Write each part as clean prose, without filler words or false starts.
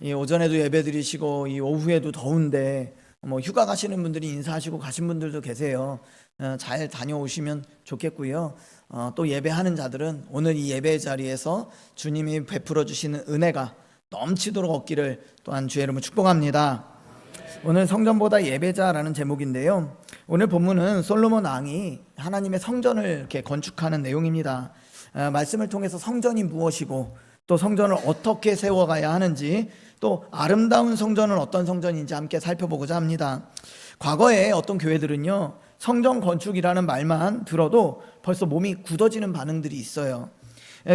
이 오전에도 예배 드리시고 이 오후에도 더운데 휴가 가시는 분들이 인사하시고 가신 분들도 계세요. 잘 다녀오시면 좋겠고요. 또 예배하는 자들은 오늘 이 예배 자리에서 주님이 베풀어 주시는 은혜가 넘치도록 얻기를 또한 주의 이름으로 축복합니다. 오늘 성전보다 예배자라는 제목인데요. 오늘 본문은 솔로몬 왕이 하나님의 성전을 이렇게 건축하는 내용입니다. 말씀을 통해서 성전이 무엇이고 또 성전을 어떻게 세워가야 하는지, 또 아름다운 성전은 어떤 성전인지 함께 살펴보고자 합니다. 과거에 어떤 교회들은요, 성전 건축이라는 말만 들어도 벌써 몸이 굳어지는 반응들이 있어요.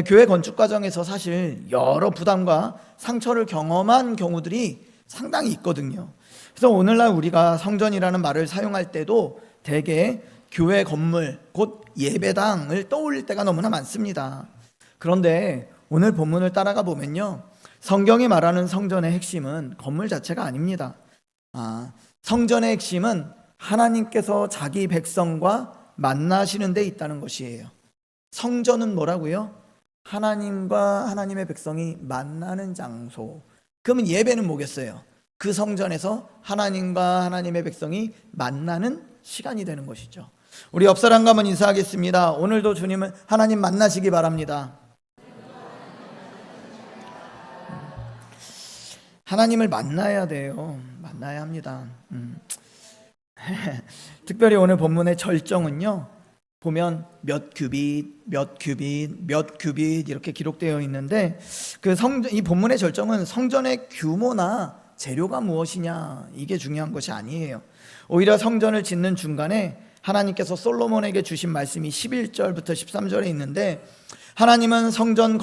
교회 건축 과정에서 사실 여러 부담과 상처를 경험한 경우들이 상당히 있거든요. 그래서 오늘날 우리가 성전이라는 말을 사용할 때도 대개 교회 건물, 곧 예배당을 떠올릴 때가 너무나 많습니다. 그런데 오늘 본문을 따라가 보면요, 성경이 말하는 성전의 핵심은 건물 자체가 아닙니다. 성전의 핵심은 하나님께서 자기 백성과 만나시는 데 있다는 것이에요. 성전은 뭐라고요? 하나님과 하나님의 백성이 만나는 장소. 그러면 예배는 뭐겠어요? 그 성전에서 하나님과 하나님의 백성이 만나는 시간이 되는 것이죠. 우리 옆 사람과 한번 인사하겠습니다. 오늘도 주님을 하나님 만나시기 바랍니다. 하나님을 만나야 돼요. 만나야 합니다. 특별히 오늘 본문의 절정은요, 보면 몇 규빗, 몇 규빗, 몇 규빗 이렇게 기록되어 있는데, 이 본문의 절정은 성전의 규모나 재료가 무엇이냐, 이게 중요한 것이 아니에요. 오히려 성전을 짓는 중간에 하나님께서 솔로몬에게 주신 말씀이 11절부터 13절에 있는데, 하나님은 성전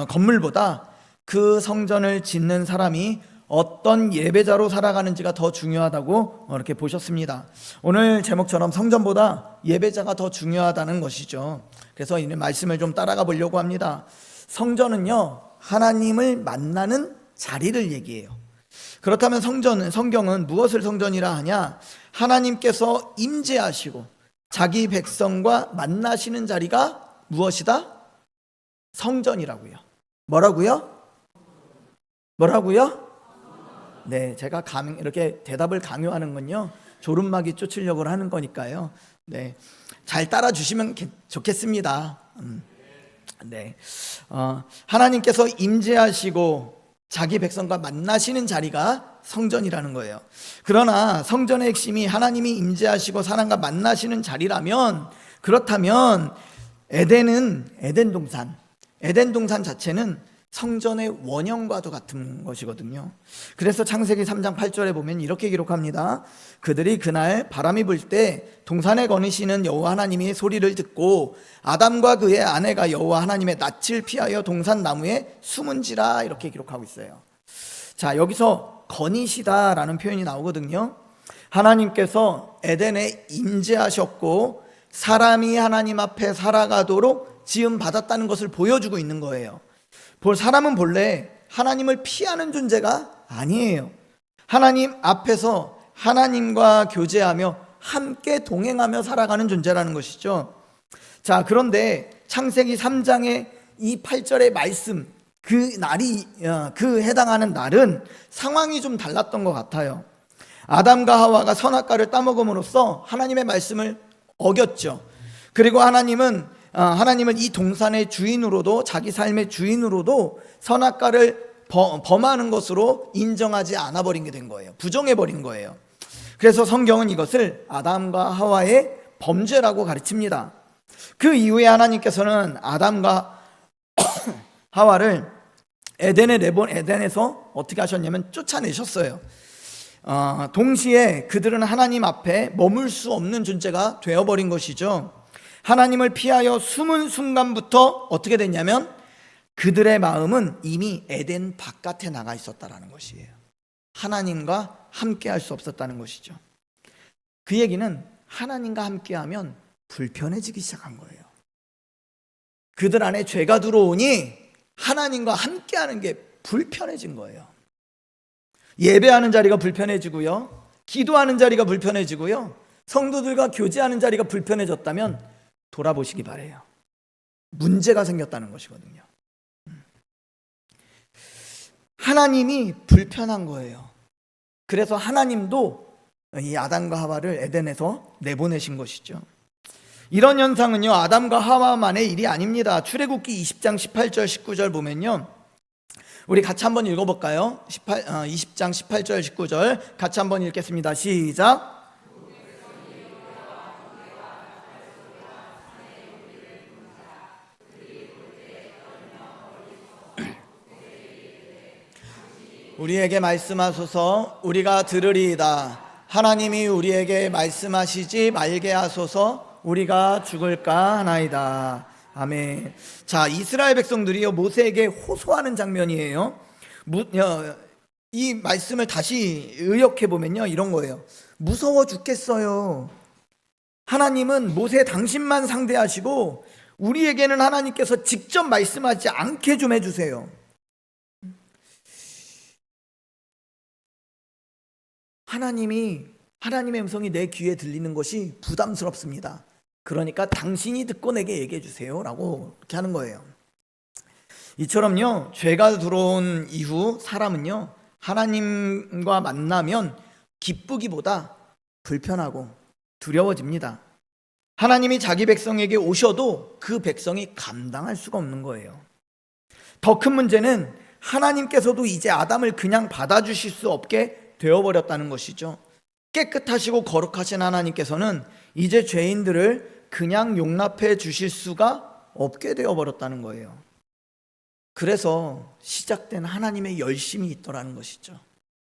건물보다 그 성전을 짓는 사람이 어떤 예배자로 살아가는지가 더 중요하다고 이렇게 보셨습니다. 오늘 제목처럼 성전보다 예배자가 더 중요하다는 것이죠. 그래서 이 말씀을 좀 따라가 보려고 합니다. 성전은요, 하나님을 만나는 자리를 얘기해요. 그렇다면 성경은 무엇을 성전이라 하냐? 하나님께서 임재하시고 자기 백성과 만나시는 자리가 무엇이다? 성전이라고요. 뭐라고요? 네, 제가 이렇게 대답을 강요하는 건요, 졸음막이 쫓으려고 하는 거니까요. 네, 잘 따라 주시면 좋겠습니다. 네, 하나님께서 임재하시고 자기 백성과 만나시는 자리가 성전이라는 거예요. 그러나 성전의 핵심이 하나님이 임재하시고 사람과 만나시는 자리라면, 그렇다면 에덴 동산 자체는 성전의 원형과도 같은 것이거든요. 그래서 창세기 3장 8절에 보면 이렇게 기록합니다. 그들이 그날 바람이 불 때 동산에 거니시는 여호와 하나님의 소리를 듣고 아담과 그의 아내가 여호와 하나님의 낯을 피하여 동산 나무에 숨은지라, 이렇게 기록하고 있어요. 자, 여기서 거니시다라는 표현이 나오거든요. 하나님께서 에덴에 임재하셨고 사람이 하나님 앞에 살아가도록 지음 받았다는 것을 보여주고 있는 거예요. 사람은 본래 하나님을 피하는 존재가 아니에요. 하나님 앞에서 하나님과 교제하며 함께 동행하며 살아가는 존재라는 것이죠. 자, 그런데 창세기 3장의 이 8절의 말씀, 그 해당하는 날은 상황이 좀 달랐던 것 같아요. 아담과 하와가 선악과를 따먹음으로써 하나님의 말씀을 어겼죠. 그리고 하나님은 이 동산의 주인으로도, 자기 삶의 주인으로도 선악과를 범하는 것으로 인정하지 않아 버린 게 된 거예요. 부정해 버린 거예요. 그래서 성경은 이것을 아담과 하와의 범죄라고 가르칩니다. 그 이후에 하나님께서는 아담과 하와를 에덴에서 어떻게 하셨냐면 쫓아내셨어요. 동시에 그들은 하나님 앞에 머물 수 없는 존재가 되어버린 것이죠. 하나님을 피하여 숨은 순간부터 어떻게 됐냐면 그들의 마음은 이미 에덴 바깥에 나가 있었다는 것이에요. 하나님과 함께 할 수 없었다는 것이죠. 그 얘기는 하나님과 함께하면 불편해지기 시작한 거예요. 그들 안에 죄가 들어오니 하나님과 함께하는 게 불편해진 거예요. 예배하는 자리가 불편해지고요, 기도하는 자리가 불편해지고요, 성도들과 교제하는 자리가 불편해졌다면 돌아보시기 바래요. 문제가 생겼다는 것이거든요. 하나님이 불편한 거예요. 그래서 하나님도 이 아담과 하와를 에덴에서 내보내신 것이죠. 이런 현상은요, 아담과 하와만의 일이 아닙니다. 출애굽기 20장 18절 19절 보면요, 우리 같이 한번 읽어볼까요? 20장 18절 19절 같이 한번 읽겠습니다. 시작. 우리에게 말씀하소서. 우리가 들으리이다. 하나님이 우리에게 말씀하시지 말게 하소서. 우리가 죽을까 하나이다. 아멘. 자, 이스라엘 백성들이요, 모세에게 호소하는 장면이에요. 이 말씀을 다시 의역해 보면요, 이런 거예요. 무서워 죽겠어요. 하나님은 모세 당신만 상대하시고 우리에게는 하나님께서 직접 말씀하지 않게 좀 해주세요. 하나님의 음성이 내 귀에 들리는 것이 부담스럽습니다. 그러니까 당신이 듣고 내게 얘기해 주세요 라고 이렇게 하는 거예요. 이처럼요, 죄가 들어온 이후 사람은요, 하나님과 만나면 기쁘기보다 불편하고 두려워집니다. 하나님이 자기 백성에게 오셔도 그 백성이 감당할 수가 없는 거예요. 더 큰 문제는 하나님께서도 이제 아담을 그냥 받아주실 수 없게 되어버렸다는 것이죠. 깨끗하시고 거룩하신 하나님께서는 이제 죄인들을 그냥 용납해 주실 수가 없게 되어버렸다는 거예요. 그래서 시작된 하나님의 열심이 있더라는 것이죠.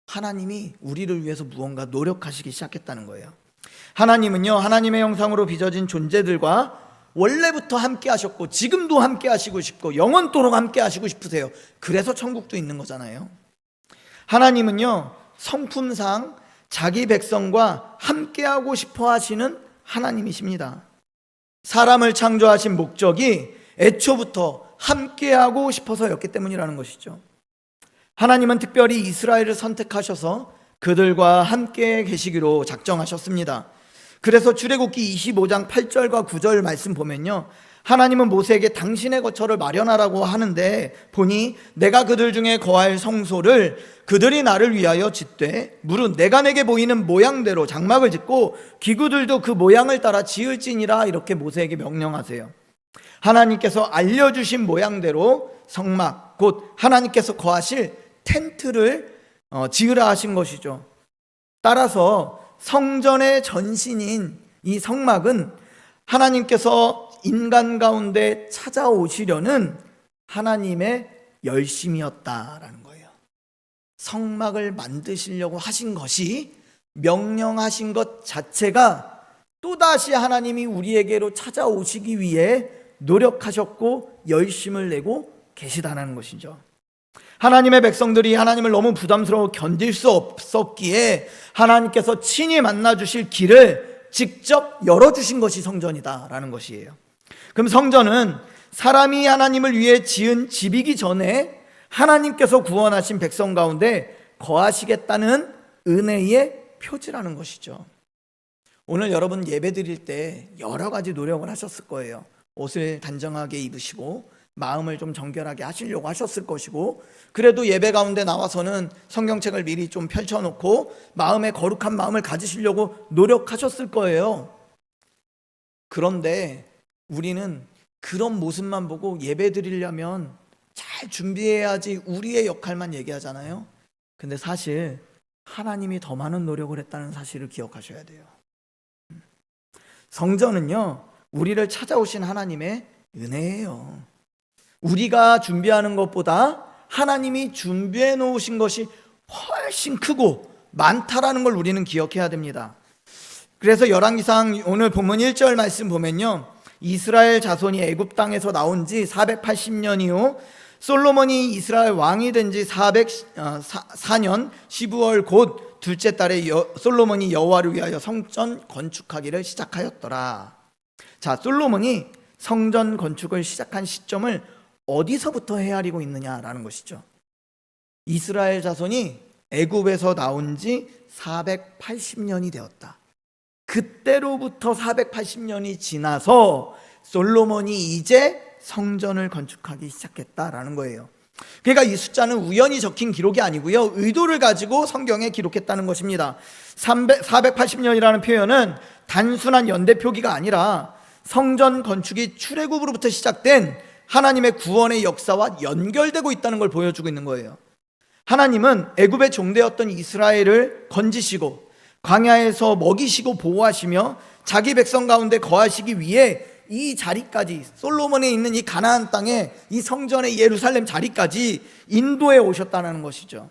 하나님이 우리를 위해서 무언가 노력하시기 시작했다는 거예요. 하나님은요, 하나님의 형상으로 빚어진 존재들과 원래부터 함께 하셨고 지금도 함께 하시고 싶고 영원토록 함께 하시고 싶으세요. 그래서 천국도 있는 거잖아요. 하나님은요, 성품상 자기 백성과 함께하고 싶어 하시는 하나님이십니다. 사람을 창조하신 목적이 애초부터 함께하고 싶어서였기 때문이라는 것이죠. 하나님은 특별히 이스라엘을 선택하셔서 그들과 함께 계시기로 작정하셨습니다. 그래서 출애굽기 25장 8절과 9절 말씀 보면요, 하나님은 모세에게 당신의 거처를 마련하라고 하는데 보니 내가 그들 중에 거할 성소를 그들이 나를 위하여 짓되 무릇 내가 내게 보이는 모양대로 장막을 짓고 기구들도 그 모양을 따라 지을지니라. 이렇게 모세에게 명령하세요. 하나님께서 알려주신 모양대로 성막, 곧 하나님께서 거하실 텐트를 지으라 하신 것이죠. 따라서 성전의 전신인 이 성막은 하나님께서 인간 가운데 찾아오시려는 하나님의 열심이었다라는 거예요. 성막을 만드시려고 하신 것이, 명령하신 것 자체가 또다시 하나님이 우리에게로 찾아오시기 위해 노력하셨고 열심을 내고 계시다는 것이죠. 하나님의 백성들이 하나님을 너무 부담스러워 견딜 수 없었기에 하나님께서 친히 만나주실 길을 직접 열어주신 것이 성전이다라는 것이에요. 그럼 성전은 사람이 하나님을 위해 지은 집이기 전에 하나님께서 구원하신 백성 가운데 거하시겠다는 은혜의 표지라는 것이죠. 오늘 여러분 예배 드릴 때 여러 가지 노력을 하셨을 거예요. 옷을 단정하게 입으시고 마음을 좀 정결하게 하시려고 하셨을 것이고, 그래도 예배 가운데 나와서는 성경책을 미리 좀 펼쳐놓고 마음에 거룩한 마음을 가지시려고 노력하셨을 거예요. 그런데 우리는 그런 모습만 보고 예배 드리려면 잘 준비해야지 우리의 역할만 얘기하잖아요. 근데 사실 하나님이 더 많은 노력을 했다는 사실을 기억하셔야 돼요. 성전은요, 우리를 찾아오신 하나님의 은혜예요. 우리가 준비하는 것보다 하나님이 준비해 놓으신 것이 훨씬 크고 많다라는 걸 우리는 기억해야 됩니다. 그래서 열왕기상 오늘 본문 1절 말씀 보면요, 이스라엘 자손이 애굽 땅에서 나온 지 480년 이후 솔로몬이 이스라엘 왕이 된 지 404년 12월 곧 둘째 달에 솔로몬이 여호와를 위하여 성전 건축하기를 시작하였더라. 자, 솔로몬이 성전 건축을 시작한 시점을 어디서부터 헤아리고 있느냐라는 것이죠. 이스라엘 자손이 애굽에서 나온 지 480년이 되었다. 그때로부터 480년이 지나서 솔로몬이 이제 성전을 건축하기 시작했다라는 거예요. 그러니까 이 숫자는 우연히 적힌 기록이 아니고요, 의도를 가지고 성경에 기록했다는 것입니다. 480년이라는 표현은 단순한 연대표기가 아니라 성전 건축이 출애굽으로부터 시작된 하나님의 구원의 역사와 연결되고 있다는 걸 보여주고 있는 거예요. 하나님은 애굽의 종되었던 이스라엘을 건지시고 광야에서 먹이시고 보호하시며 자기 백성 가운데 거하시기 위해 이 자리까지, 솔로몬에 있는 이 가나안 땅에 이 성전의 예루살렘 자리까지 인도해 오셨다는 것이죠.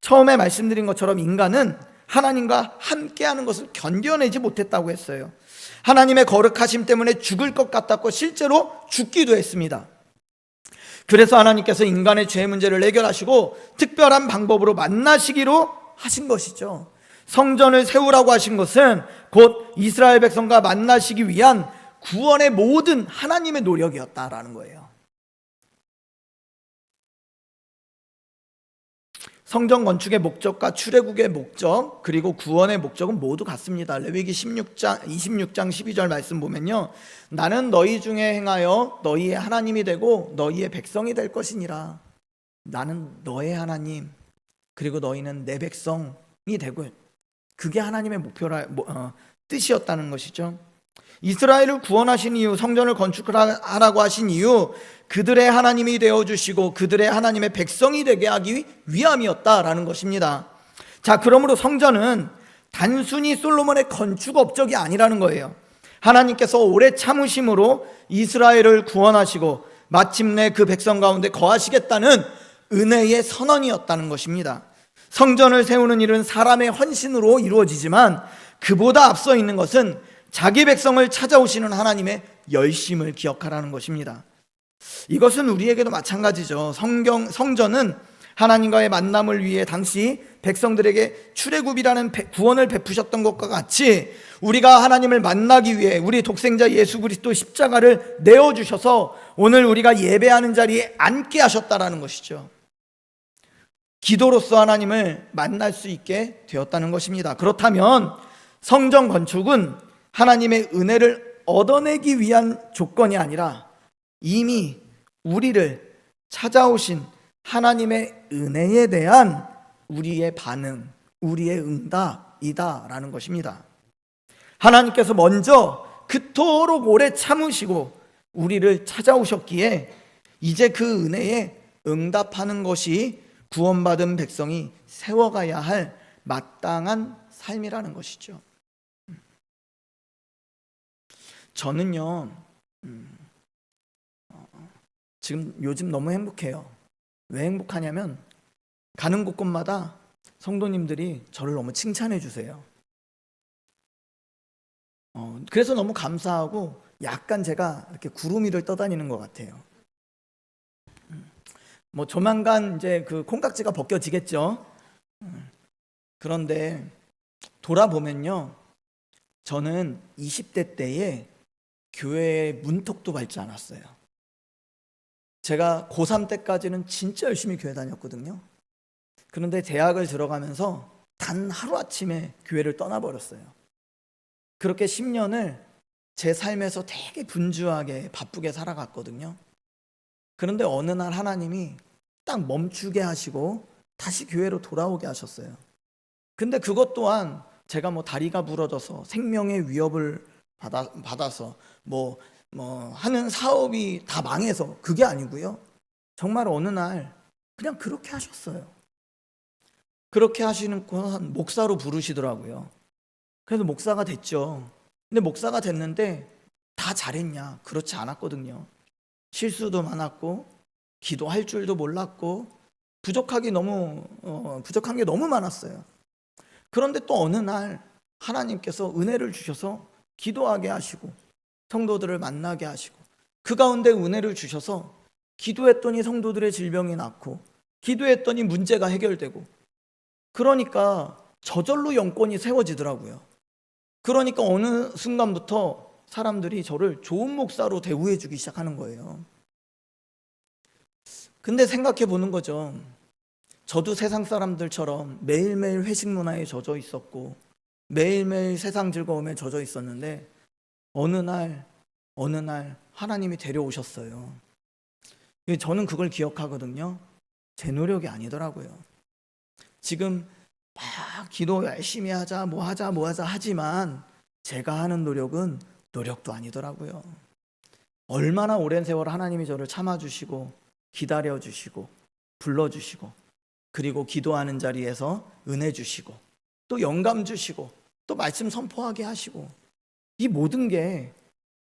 처음에 말씀드린 것처럼 인간은 하나님과 함께하는 것을 견뎌내지 못했다고 했어요. 하나님의 거룩하심 때문에 죽을 것 같았고 실제로 죽기도 했습니다. 그래서 하나님께서 인간의 죄 문제를 해결하시고 특별한 방법으로 만나시기로 하신 것이죠. 성전을 세우라고 하신 것은 곧 이스라엘 백성과 만나시기 위한 구원의 모든 하나님의 노력이었다라는 거예요. 성전 건축의 목적과 출애굽의 목적 그리고 구원의 목적은 모두 같습니다. 레위기 26장 12절 말씀 보면요, 나는 너희 중에 행하여 너희의 하나님이 되고 너희의 백성이 될 것이니라. 나는 너의 하나님, 그리고 너희는 내 백성이 되고, 그게 하나님의 뜻이었다는 것이죠. 이스라엘을 구원하신 이유, 성전을 건축하라고 하신 이유, 그들의 하나님이 되어주시고 그들의 하나님의 백성이 되게 하기 위함이었다라는 것입니다. 자, 그러므로 성전은 단순히 솔로몬의 건축 업적이 아니라는 거예요. 하나님께서 오래 참으심으로 이스라엘을 구원하시고 마침내 그 백성 가운데 거하시겠다는 은혜의 선언이었다는 것입니다. 성전을 세우는 일은 사람의 헌신으로 이루어지지만 그보다 앞서 있는 것은 자기 백성을 찾아오시는 하나님의 열심을 기억하라는 것입니다. 이것은 우리에게도 마찬가지죠. 성전은 하나님과의 만남을 위해 당시 백성들에게 출애굽이라는 구원을 베푸셨던 것과 같이 우리가 하나님을 만나기 위해 우리 독생자 예수 그리스도 십자가를 내어주셔서 오늘 우리가 예배하는 자리에 앉게 하셨다라는 것이죠. 기도로서 하나님을 만날 수 있게 되었다는 것입니다. 그렇다면 성전 건축은 하나님의 은혜를 얻어내기 위한 조건이 아니라 이미 우리를 찾아오신 하나님의 은혜에 대한 우리의 반응, 우리의 응답이다라는 것입니다. 하나님께서 먼저 그토록 오래 참으시고 우리를 찾아오셨기에 이제 그 은혜에 응답하는 것이 구원받은 백성이 세워가야 할 마땅한 삶이라는 것이죠. 저는요, 지금 요즘 너무 행복해요. 왜 행복하냐면 가는 곳곳마다 성도님들이 저를 너무 칭찬해 주세요. 그래서 너무 감사하고 약간 제가 이렇게 구름 위를 떠다니는 것 같아요. 뭐 조만간 이제 그 콩깍지가 벗겨지겠죠. 그런데 돌아보면요, 저는 20대 때에 교회에 문턱도 밟지 않았어요. 제가 고3 때까지는 진짜 열심히 교회 다녔거든요. 그런데 대학을 들어가면서 단 하루아침에 교회를 떠나버렸어요. 그렇게 10년을 제 삶에서 되게 분주하게 바쁘게 살아갔거든요. 그런데 어느 날 하나님이 딱 멈추게 하시고 다시 교회로 돌아오게 하셨어요. 근데 그것 또한 제가 뭐 다리가 부러져서 생명의 위협을 받아서 뭐 하는 사업이 다 망해서 그게 아니고요. 정말 어느 날 그냥 그렇게 하셨어요. 그렇게 하시는 건 목사로 부르시더라고요. 그래서 목사가 됐죠. 근데 목사가 됐는데 다 잘했냐? 그렇지 않았거든요. 실수도 많았고 기도할 줄도 몰랐고 부족한 게 너무 많았어요. 그런데 또 어느 날 하나님께서 은혜를 주셔서 기도하게 하시고 성도들을 만나게 하시고 그 가운데 은혜를 주셔서 기도했더니 성도들의 질병이 낫고 기도했더니 문제가 해결되고, 그러니까 저절로 영권이 세워지더라고요. 그러니까 어느 순간부터 사람들이 저를 좋은 목사로 대우해 주기 시작하는 거예요. 근데 생각해 보는 거죠. 저도 세상 사람들처럼 매일매일 회식 문화에 젖어 있었고 매일매일 세상 즐거움에 젖어 있었는데 어느 날 하나님이 데려오셨어요. 저는 그걸 기억하거든요. 제 노력이 아니더라고요. 지금 막 기도 열심히 하자 뭐 하자 하지만 제가 하는 노력은 노력도 아니더라고요. 얼마나 오랜 세월 하나님이 저를 참아주시고 기다려주시고 불러주시고 그리고 기도하는 자리에서 은혜 주시고 또 영감 주시고 또 말씀 선포하게 하시고, 이 모든 게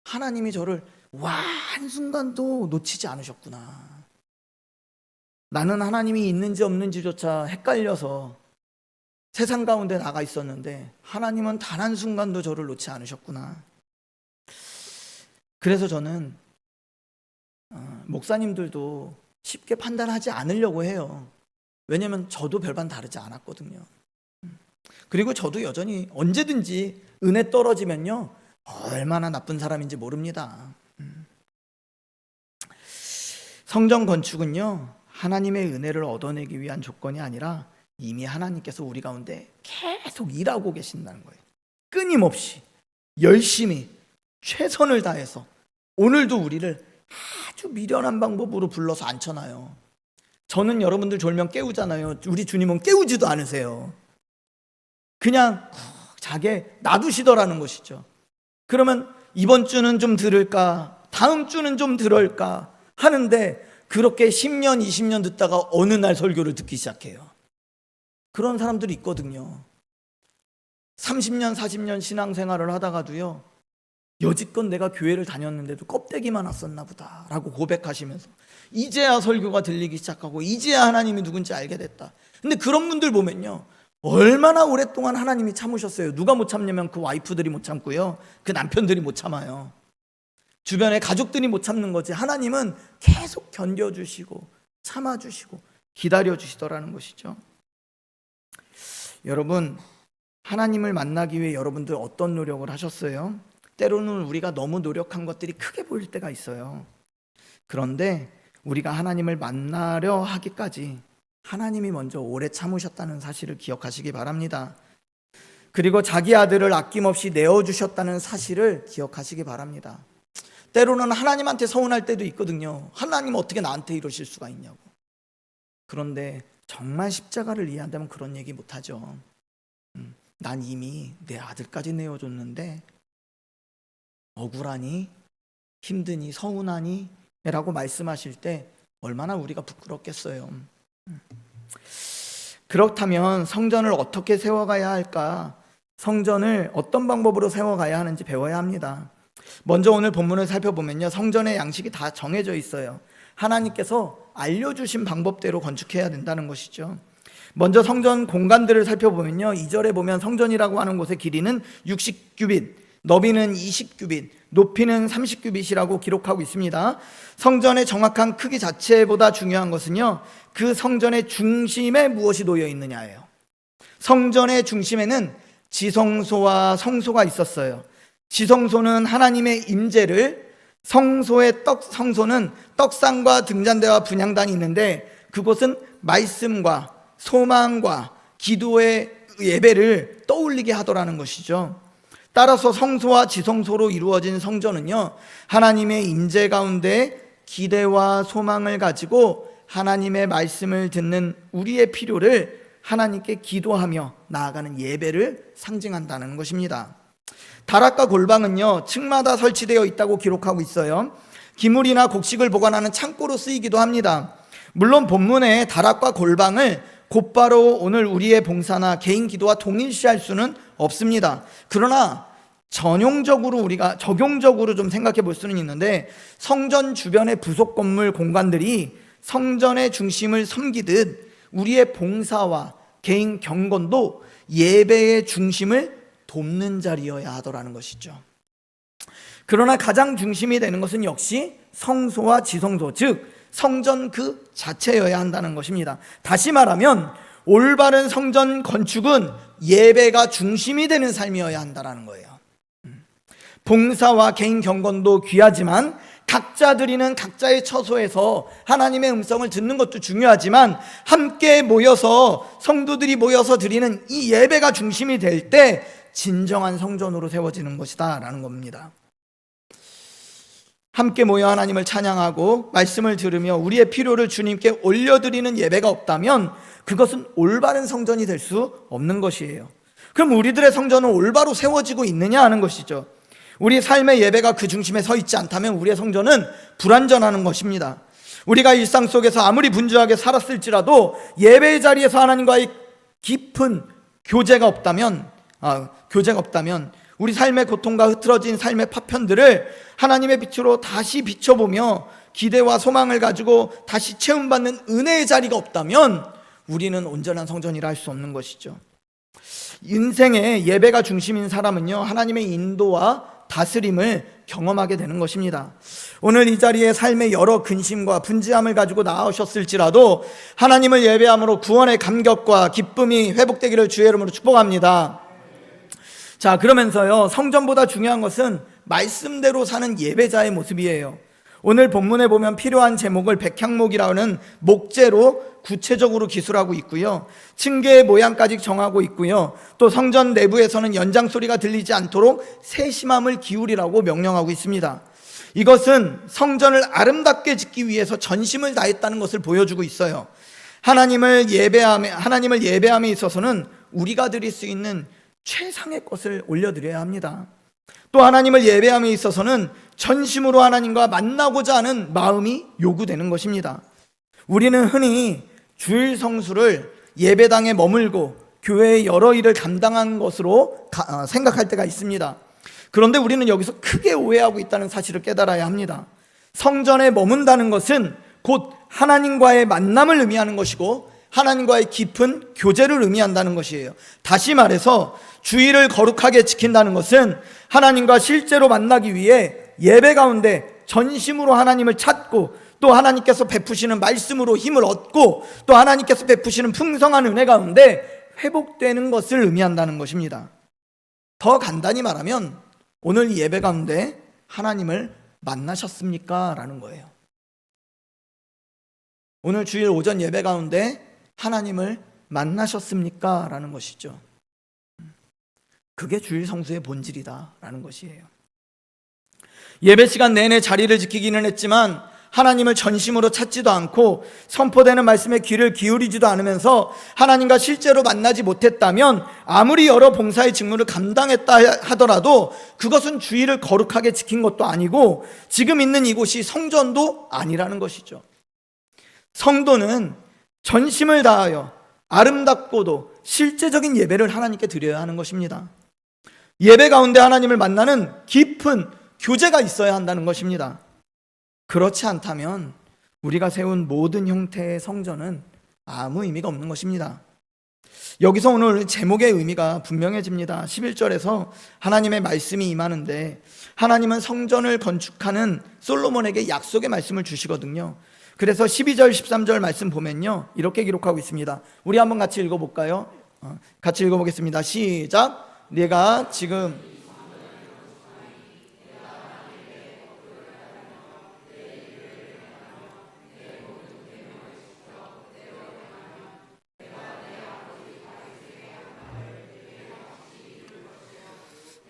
하나님이 저를 한순간도 놓치지 않으셨구나. 나는 하나님이 있는지 없는지조차 헷갈려서 세상 가운데 나가 있었는데 하나님은 단 한순간도 저를 놓지 않으셨구나. 그래서 저는 목사님들도 쉽게 판단하지 않으려고 해요. 왜냐면 저도 별반 다르지 않았거든요. 그리고 저도 여전히 언제든지 은혜 떨어지면요 얼마나 나쁜 사람인지 모릅니다. 성전 건축은요 하나님의 은혜를 얻어내기 위한 조건이 아니라 이미 하나님께서 우리 가운데 계속 일하고 계신다는 거예요. 끊임없이 열심히 최선을 다해서 오늘도 우리를 아주 미련한 방법으로 불러서 앉혀놔요. 저는 여러분들 졸면 깨우잖아요. 우리 주님은 깨우지도 않으세요. 그냥 자게 놔두시더라는 것이죠. 그러면 이번 주는 좀 들을까, 다음 주는 좀 들을까 하는데 그렇게 10년, 20년 듣다가 어느 날 설교를 듣기 시작해요. 그런 사람들이 있거든요. 30년, 40년 신앙생활을 하다가도요 여지껏 내가 교회를 다녔는데도 껍데기만 왔었나 보다 라고 고백하시면서 이제야 설교가 들리기 시작하고 이제야 하나님이 누군지 알게 됐다. 근데 그런 분들 보면요 얼마나 오랫동안 하나님이 참으셨어요. 누가 못 참냐면 그 와이프들이 못 참고요 그 남편들이 못 참아요. 주변의 가족들이 못 참는 거지 하나님은 계속 견뎌주시고 참아주시고 기다려주시더라는 것이죠. 여러분, 하나님을 만나기 위해 여러분들 어떤 노력을 하셨어요? 때로는 우리가 너무 노력한 것들이 크게 보일 때가 있어요. 그런데 우리가 하나님을 만나려 하기까지 하나님이 먼저 오래 참으셨다는 사실을 기억하시기 바랍니다. 그리고 자기 아들을 아낌없이 내어주셨다는 사실을 기억하시기 바랍니다. 때로는 하나님한테 서운할 때도 있거든요. 하나님 어떻게 나한테 이러실 수가 있냐고. 그런데 정말 십자가를 이해한다면 그런 얘기 못하죠. 난 이미 내 아들까지 내어줬는데 억울하니 힘드니 서운하니 라고 말씀하실 때 얼마나 우리가 부끄럽겠어요. 그렇다면 성전을 어떻게 세워가야 할까? 성전을 어떤 방법으로 세워가야 하는지 배워야 합니다. 먼저 오늘 본문을 살펴보면요 성전의 양식이 다 정해져 있어요. 하나님께서 알려주신 방법대로 건축해야 된다는 것이죠. 먼저 성전 공간들을 살펴보면요 2절에 보면 성전이라고 하는 곳의 길이는 60규빗, 너비는 20규빗, 높이는 30규빗이라고 기록하고 있습니다. 성전의 정확한 크기 자체보다 중요한 것은요 그 성전의 중심에 무엇이 놓여 있느냐예요. 성전의 중심에는 지성소와 성소가 있었어요. 지성소는 하나님의 임재를, 성소는 떡상과 등잔대와 분향단이 있는데 그곳은 말씀과 소망과 기도의 예배를 떠올리게 하더라는 것이죠. 따라서 성소와 지성소로 이루어진 성전은요 하나님의 임재 가운데 기대와 소망을 가지고 하나님의 말씀을 듣는 우리의 필요를 하나님께 기도하며 나아가는 예배를 상징한다는 것입니다. 다락과 골방은요 층마다 설치되어 있다고 기록하고 있어요. 기물이나 곡식을 보관하는 창고로 쓰이기도 합니다. 물론 본문에 다락과 골방을 곧바로 오늘 우리의 봉사나 개인 기도와 동일시할 수는 없습니다. 그러나 우리가 적용적으로 좀 생각해 볼 수는 있는데 성전 주변의 부속 건물 공간들이 성전의 중심을 섬기듯 우리의 봉사와 개인 경건도 예배의 중심을 돕는 자리여야 하더라는 것이죠. 그러나 가장 중심이 되는 것은 역시 성소와 지성소, 즉 성전 그 자체여야 한다는 것입니다. 다시 말하면 올바른 성전 건축은 예배가 중심이 되는 삶이어야 한다는 거예요. 봉사와 개인 경건도 귀하지만 각자 드리는 각자의 처소에서 하나님의 음성을 듣는 것도 중요하지만 함께 모여서 성도들이 모여서 드리는 이 예배가 중심이 될 때 진정한 성전으로 세워지는 것이다 라는 겁니다. 함께 모여 하나님을 찬양하고 말씀을 들으며 우리의 필요를 주님께 올려드리는 예배가 없다면 그것은 올바른 성전이 될 수 없는 것이에요. 그럼 우리들의 성전은 올바로 세워지고 있느냐 하는 것이죠. 우리 삶의 예배가 그 중심에 서 있지 않다면 우리의 성전은 불완전하는 것입니다. 우리가 일상 속에서 아무리 분주하게 살았을지라도 예배의 자리에서 하나님과의 깊은 교제가 없다면 우리 삶의 고통과 흐트러진 삶의 파편들을 하나님의 빛으로 다시 비춰보며 기대와 소망을 가지고 다시 체험받는 은혜의 자리가 없다면 우리는 온전한 성전이라 할 수 없는 것이죠. 인생의 예배가 중심인 사람은요, 하나님의 인도와 다스림을 경험하게 되는 것입니다. 오늘 이 자리에 삶의 여러 근심과 분주함을 가지고 나오셨을지라도 하나님을 예배함으로 구원의 감격과 기쁨이 회복되기를 주의 이름으로 축복합니다. 자, 그러면서요, 성전보다 중요한 것은 말씀대로 사는 예배자의 모습이에요. 오늘 본문에 보면 필요한 제목을 백향목이라는 목재로 구체적으로 기술하고 있고요, 층계의 모양까지 정하고 있고요, 또 성전 내부에서는 연장 소리가 들리지 않도록 세심함을 기울이라고 명령하고 있습니다. 이것은 성전을 아름답게 짓기 위해서 전심을 다했다는 것을 보여주고 있어요. 하나님을 예배함에 있어서는 우리가 드릴 수 있는 최상의 것을 올려드려야 합니다. 또 하나님을 예배함에 있어서는 전심으로 하나님과 만나고자 하는 마음이 요구되는 것입니다. 우리는 흔히 주일 성수를 예배당에 머물고 교회의 여러 일을 감당한 것으로 생각할 때가 있습니다. 그런데 우리는 여기서 크게 오해하고 있다는 사실을 깨달아야 합니다. 성전에 머문다는 것은 곧 하나님과의 만남을 의미하는 것이고 하나님과의 깊은 교제를 의미한다는 것이에요. 다시 말해서 주일을 거룩하게 지킨다는 것은 하나님과 실제로 만나기 위해 예배 가운데 전심으로 하나님을 찾고 또 하나님께서 베푸시는 말씀으로 힘을 얻고 또 하나님께서 베푸시는 풍성한 은혜 가운데 회복되는 것을 의미한다는 것입니다. 더 간단히 말하면 오늘 예배 가운데 하나님을 만나셨습니까? 라는 거예요. 오늘 주일 오전 예배 가운데 하나님을 만나셨습니까? 라는 것이죠. 그게 주일 성수의 본질이다 라는 것이에요. 예배 시간 내내 자리를 지키기는 했지만 하나님을 전심으로 찾지도 않고 선포되는 말씀에 귀를 기울이지도 않으면서 하나님과 실제로 만나지 못했다면 아무리 여러 봉사의 직무를 감당했다 하더라도 그것은 주일을 거룩하게 지킨 것도 아니고 지금 있는 이곳이 성전도 아니라는 것이죠. 성도는 전심을 다하여 아름답고도 실제적인 예배를 하나님께 드려야 하는 것입니다. 예배 가운데 하나님을 만나는 깊은 교제가 있어야 한다는 것입니다. 그렇지 않다면 우리가 세운 모든 형태의 성전은 아무 의미가 없는 것입니다. 여기서 오늘 제목의 의미가 분명해집니다. 11절에서 하나님의 말씀이 임하는데 하나님은 성전을 건축하는 솔로몬에게 약속의 말씀을 주시거든요. 그래서 12절 13절 말씀 보면요, 이렇게 기록하고 있습니다. 우리 한번 같이 읽어볼까요? 같이 읽어보겠습니다. 시작. 내가 지금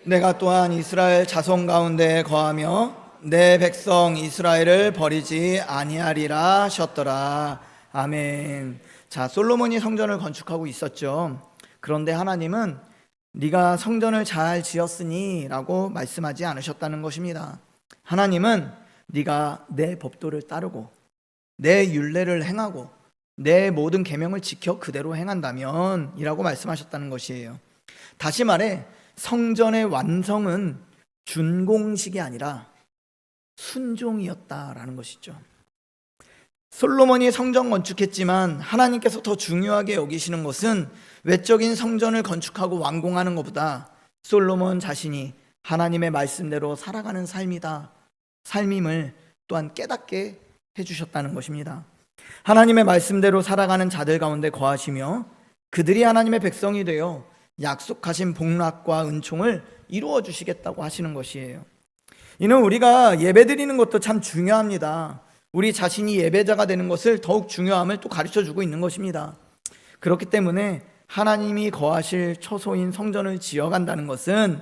내가 또한 이스라엘 자손 가운데 거하며 내 백성 이스라엘을 버리지 아니하리라 하셨더라. 아멘. 자, 솔로몬이 성전을 건축하고 있었죠. 그런데 하나님은 네가 성전을 잘 지었으니 라고 말씀하지 않으셨다는 것입니다. 하나님은 네가 내 법도를 따르고 내 율례를 행하고 내 모든 계명을 지켜 그대로 행한다면 이라고 말씀하셨다는 것이에요. 다시 말해 성전의 완성은 준공식이 아니라 순종이었다라는 것이죠. 솔로몬이 성전 건축했지만 하나님께서 더 중요하게 여기시는 것은 외적인 성전을 건축하고 완공하는 것보다 솔로몬 자신이 하나님의 말씀대로 살아가는 삶임을 또한 깨닫게 해주셨다는 것입니다. 하나님의 말씀대로 살아가는 자들 가운데 거하시며 그들이 하나님의 백성이 되어 약속하신 복락과 은총을 이루어 주시겠다고 하시는 것이에요. 이는 우리가 예배드리는 것도 참 중요합니다. 우리 자신이 예배자가 되는 것을 더욱 중요함을 또 가르쳐주고 있는 것입니다. 그렇기 때문에 하나님이 거하실 처소인 성전을 지어간다는 것은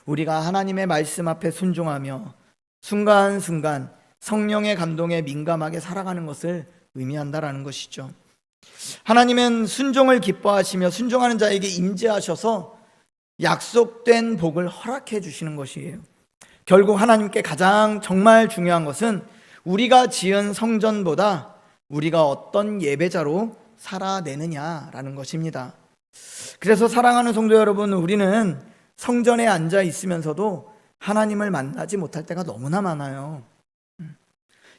우리가 하나님의 말씀 앞에 순종하며 순간순간 성령의 감동에 민감하게 살아가는 것을 의미한다라는 것이죠. 하나님은 순종을 기뻐하시며 순종하는 자에게 임재하셔서 약속된 복을 허락해 주시는 것이에요. 결국 하나님께 가장 정말 중요한 것은 우리가 지은 성전보다 우리가 어떤 예배자로 살아내느냐라는 것입니다. 그래서 사랑하는 성도 여러분, 우리는 성전에 앉아 있으면서도 하나님을 만나지 못할 때가 너무나 많아요.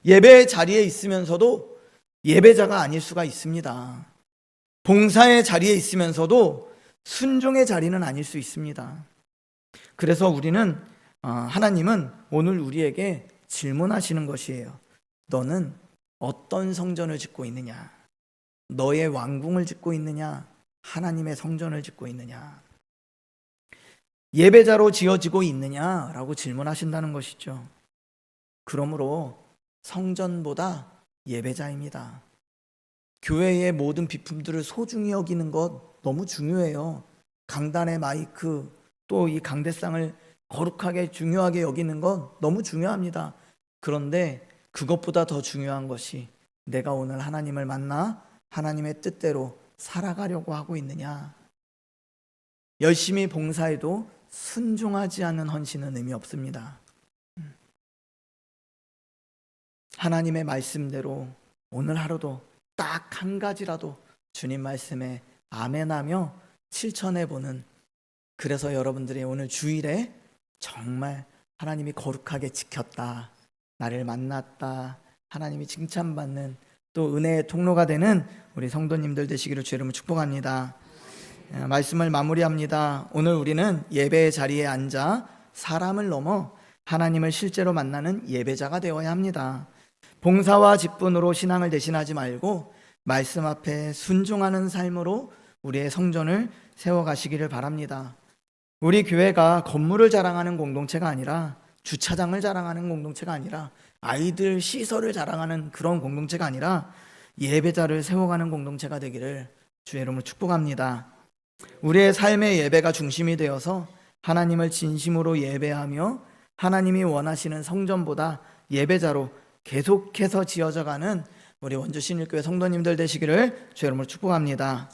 예배 자리에 있으면서도 예배자가 아닐 수가 있습니다. 봉사의 자리에 있으면서도 순종의 자리는 아닐 수 있습니다. 그래서 하나님은 오늘 우리에게 질문하시는 것이에요. 너는 어떤 성전을 짓고 있느냐? 너의 왕궁을 짓고 있느냐? 하나님의 성전을 짓고 있느냐? 예배자로 지어지고 있느냐라고 질문하신다는 것이죠. 그러므로 성전보다 예배자입니다. 교회의 모든 비품들을 소중히 여기는 것 너무 중요해요. 강단의 마이크, 또 이 강대상을 거룩하게 중요하게 여기는 것 너무 중요합니다. 그런데 그것보다 더 중요한 것이 내가 오늘 하나님을 만나 하나님의 뜻대로 살아가려고 하고 있느냐. 열심히 봉사해도 순종하지 않는 헌신은 의미 없습니다. 하나님의 말씀대로 오늘 하루도 딱 한 가지라도 주님 말씀에 아멘하며 실천해보는, 그래서 여러분들이 오늘 주일에 정말 하나님이 거룩하게 지켰다, 나를 만났다, 하나님이 칭찬받는 또 은혜의 통로가 되는 우리 성도님들 되시기를 주의 이름으로 축복합니다. 말씀을 마무리합니다. 오늘 우리는 예배의 자리에 앉아 사람을 넘어 하나님을 실제로 만나는 예배자가 되어야 합니다. 봉사와 직분으로 신앙을 대신하지 말고 말씀 앞에 순종하는 삶으로 우리의 성전을 세워가시기를 바랍니다. 우리 교회가 건물을 자랑하는 공동체가 아니라, 주차장을 자랑하는 공동체가 아니라, 아이들 시설을 자랑하는 그런 공동체가 아니라 예배자를 세워가는 공동체가 되기를 주의 이름으로 축복합니다. 우리의 삶의 예배가 중심이 되어서 하나님을 진심으로 예배하며 하나님이 원하시는 성전보다 예배자로 계속해서 지어져가는 우리 원주 신일교회 성도님들 되시기를 주의 이름으로 축복합니다.